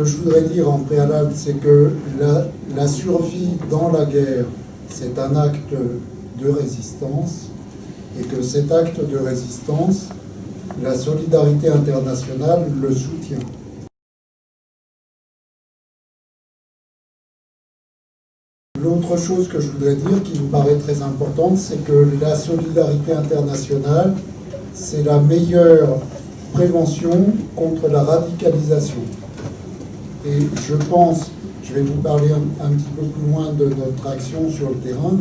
que je voudrais dire en préalable, c'est que la survie dans la guerre, c'est un acte de résistance, et que cet acte de résistance, la solidarité internationale le soutient. L'autre chose que je voudrais dire, qui me paraît très importante, c'est que la solidarité internationale, c'est la meilleure prévention contre la radicalisation. Et je pense, je vais vous parler un petit peu plus loin de notre action sur le terrain.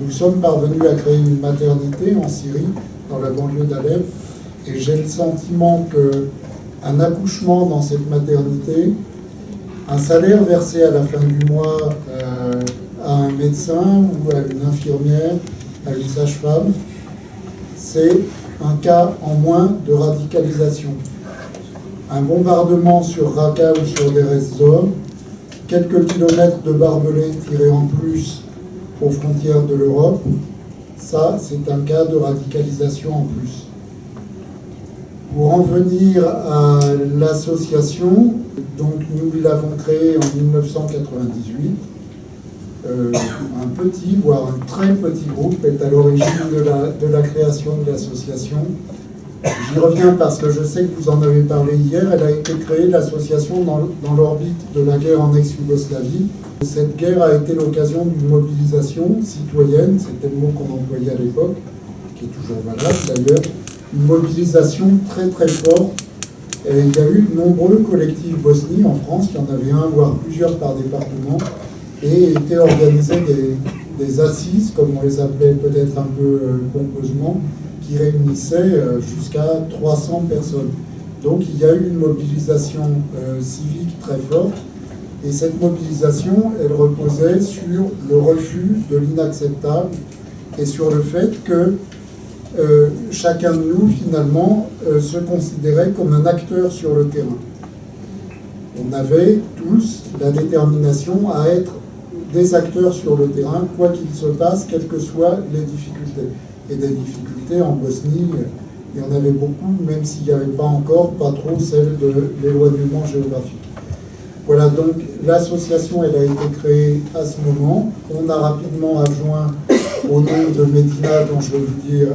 Nous sommes parvenus à créer une maternité en Syrie, dans la banlieue d'Alep, et j'ai le sentiment qu'un accouchement dans cette maternité, un salaire versé à la fin du mois à un médecin ou à une infirmière, à une sage-femme, c'est un cas en moins de radicalisation. Un bombardement sur Raqqa ou sur Deir ez-Zor, quelques kilomètres de barbelés tirés en plus aux frontières de l'Europe, ça, c'est un cas de radicalisation en plus. Pour en venir à l'association, donc nous l'avons créée en 1998. Un petit, voire un très petit groupe est à l'origine de la création de l'association. J'y reviens parce que je sais que vous en avez parlé hier. Elle a été créée, l'association, dans l'orbite de la guerre en ex-Yougoslavie. Cette guerre a été l'occasion d'une mobilisation citoyenne, c'était le mot qu'on employait à l'époque, qui est toujours valable d'ailleurs, une mobilisation très très forte. Et il y a eu de nombreux collectifs bosnies en France, il y en avait un, voire plusieurs par département, et étaient organisées des assises, comme on les appelait peut-être un peu pompeusement, qui réunissaient jusqu'à 300 personnes. Donc il y a eu une mobilisation civique très forte, et cette mobilisation, elle reposait sur le refus de l'inacceptable et sur le fait que chacun de nous, finalement, se considérait comme un acteur sur le terrain. On avait tous la détermination à être des acteurs sur le terrain, quoi qu'il se passe, quelles que soient les difficultés. Et des difficultés en Bosnie, il y en avait beaucoup, même s'il n'y avait pas encore, pas trop celle de l'éloignement géographique. Voilà, donc l'association, elle a été créée à ce moment. On a rapidement adjoint au nom de Medina, dont je vais vous dire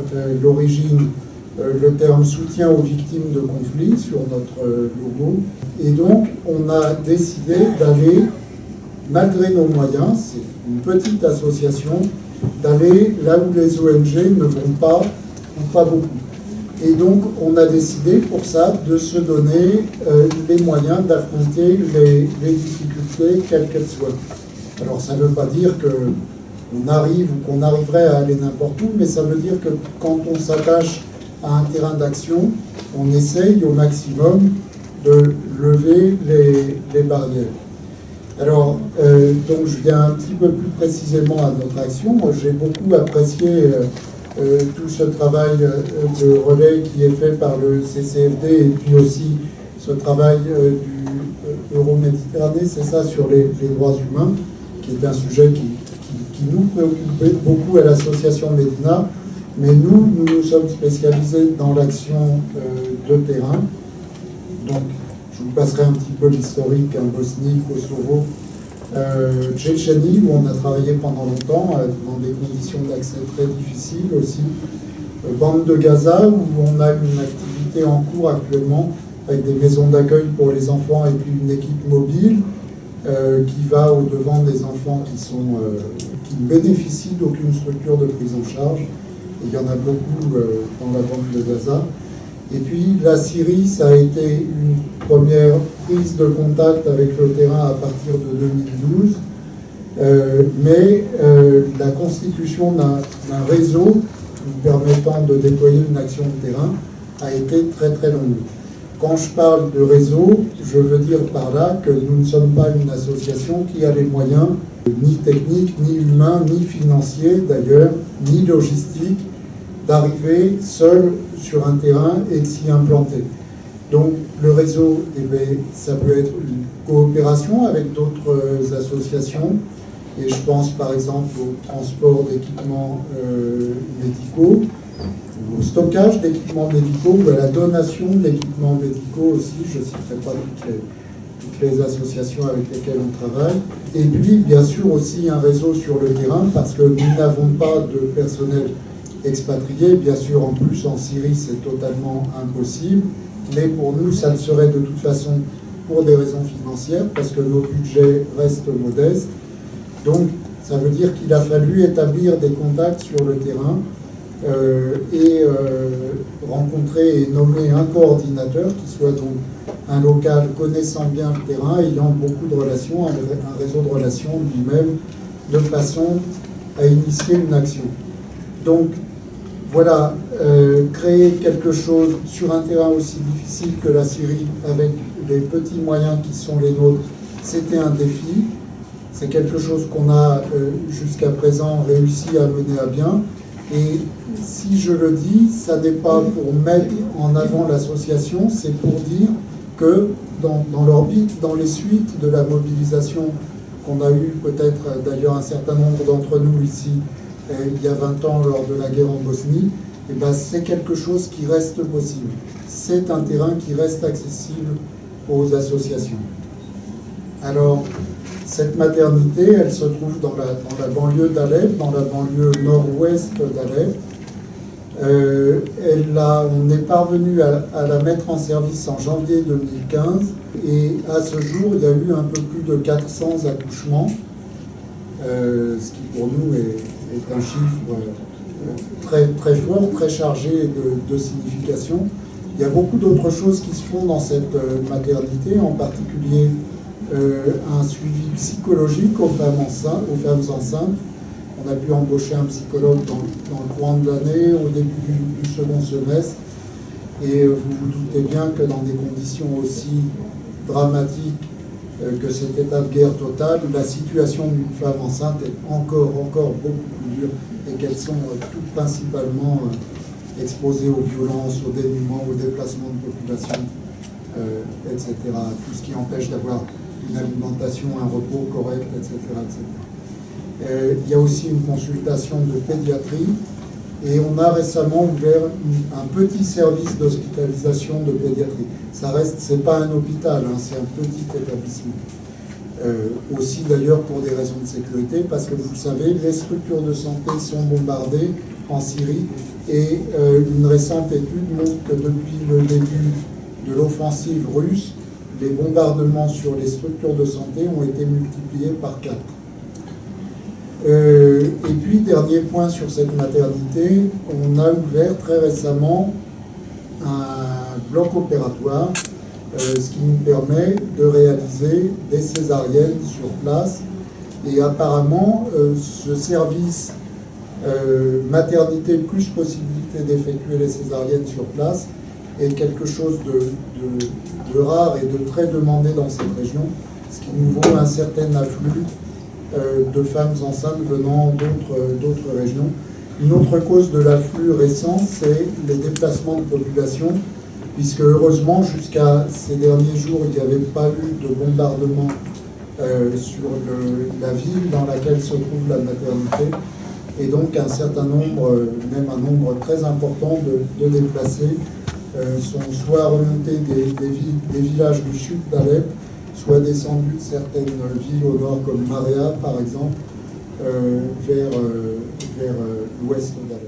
l'origine, le terme soutien aux victimes de conflits sur notre logo. Et donc, on a décidé d'aller, malgré nos moyens, c'est une petite association, d'aller là où les ONG ne vont pas, ou pas beaucoup. Et donc, on a décidé pour ça de se donner les moyens d'affronter les difficultés, quelles qu'elles soient. Alors, ça ne veut pas dire qu'on arrive ou qu'on arriverait à aller n'importe où, mais ça veut dire que quand on s'attache à un terrain d'action, on essaye au maximum de lever les barrières. Alors, donc je viens un petit peu plus précisément à notre action. Moi, j'ai beaucoup apprécié tout ce travail de relais qui est fait par le CCFD et puis aussi ce travail du Euroméditerranée, c'est ça, sur les droits humains, qui est un sujet qui nous préoccupait beaucoup à l'association Medina. Mais nous nous sommes spécialisés dans l'action de terrain. Donc, je vous passerai un petit peu l'historique, Bosnie, Kosovo, Tchétchénie, où on a travaillé pendant longtemps, dans des conditions d'accès très difficiles aussi. Bande de Gaza, où on a une activité en cours actuellement, avec des maisons d'accueil pour les enfants et puis une équipe mobile qui va au-devant des enfants qui ne bénéficient d'aucune structure de prise en charge. Et il y en a beaucoup dans la bande de Gaza. Et puis la Syrie, ça a été une première prise de contact avec le terrain à partir de 2012, mais la constitution d'un réseau nous permettant de déployer une action de terrain a été très très longue. Quand je parle de réseau, je veux dire par là que nous ne sommes pas une association qui a les moyens, ni techniques, ni humains, ni financiers d'ailleurs, ni logistiques, d'arriver seul sur un terrain et de s'y implanter. Donc le réseau, ça peut être une coopération avec d'autres associations, et je pense par exemple au transport d'équipements médicaux. au stockage d'équipements médicaux ou à la donation d'équipements médicaux aussi. Je ne citerai pas toutes les associations avec lesquelles on travaille. Et puis, bien sûr, aussi un réseau sur le terrain, parce que nous n'avons pas de personnel expatrié. Bien sûr, en plus, en Syrie, c'est totalement impossible. Mais pour nous, ça le serait de toute façon pour des raisons financières, parce que nos budgets restent modestes. Donc, ça veut dire qu'il a fallu établir des contacts sur le terrain et rencontrer et nommer un coordinateur qui soit donc un local connaissant bien le terrain, ayant beaucoup de relations, un réseau de relations lui-même, de façon à initier une action. Donc, voilà, créer quelque chose sur un terrain aussi difficile que la Syrie, avec les petits moyens qui sont les nôtres, c'était un défi. C'est quelque chose qu'on a jusqu'à présent réussi à mener à bien. Et si je le dis, ça n'est pas pour mettre en avant l'association, c'est pour dire que dans l'orbite, dans les suites de la mobilisation qu'on a eue, peut-être d'ailleurs un certain nombre d'entre nous ici, il y a 20 ans lors de la guerre en Bosnie, et ben c'est quelque chose qui reste possible. C'est un terrain qui reste accessible aux associations. Alors, cette maternité, elle se trouve dans la banlieue d'Alep, dans la banlieue nord-ouest d'Alep. On est parvenu à la mettre en service en janvier 2015 et à ce jour, il y a eu un peu plus de 400 accouchements, ce qui pour nous est un chiffre très, très fort, très chargé de signification. Il y a beaucoup d'autres choses qui se font dans cette maternité, en particulier un suivi psychologique aux femmes enceintes. On a pu embaucher un psychologue dans le courant de l'année, au début du second semestre. Et vous vous doutez bien que dans des conditions aussi dramatiques que cet état de guerre totale, la situation d'une femme enceinte est encore beaucoup plus dure et qu'elles sont toutes principalement exposées aux violences, au dénuement, au déplacement de population, etc. Tout ce qui empêche d'avoir une alimentation, un repos correct, etc. etc. Il y a aussi une consultation de pédiatrie et on a récemment ouvert un petit service d'hospitalisation de pédiatrie. Ça reste, c'est pas un hôpital, hein, c'est un petit établissement. Aussi d'ailleurs pour des raisons de sécurité, parce que vous le savez, les structures de santé sont bombardées en Syrie et une récente étude montre que depuis le début de l'offensive russe, les bombardements sur les structures de santé ont été multipliés par 4. Et puis, dernier point sur cette maternité, on a ouvert très récemment un bloc opératoire, ce qui nous permet de réaliser des césariennes sur place. Et apparemment, ce service maternité plus possibilité d'effectuer les césariennes sur place est quelque chose de rare et de très demandé dans cette région, ce qui nous vaut un certain afflux de femmes enceintes venant d'autres régions. Une autre cause de l'afflux récent, c'est les déplacements de population, puisque heureusement, jusqu'à ces derniers jours, il n'y avait pas eu de bombardement sur la ville dans laquelle se trouve la maternité, et donc un certain nombre, même un nombre très important de déplacés sont soit remontés des villages du sud d'Alep, soit descendus de certaines villes au nord, comme Marea par exemple, vers l'ouest d'Alep.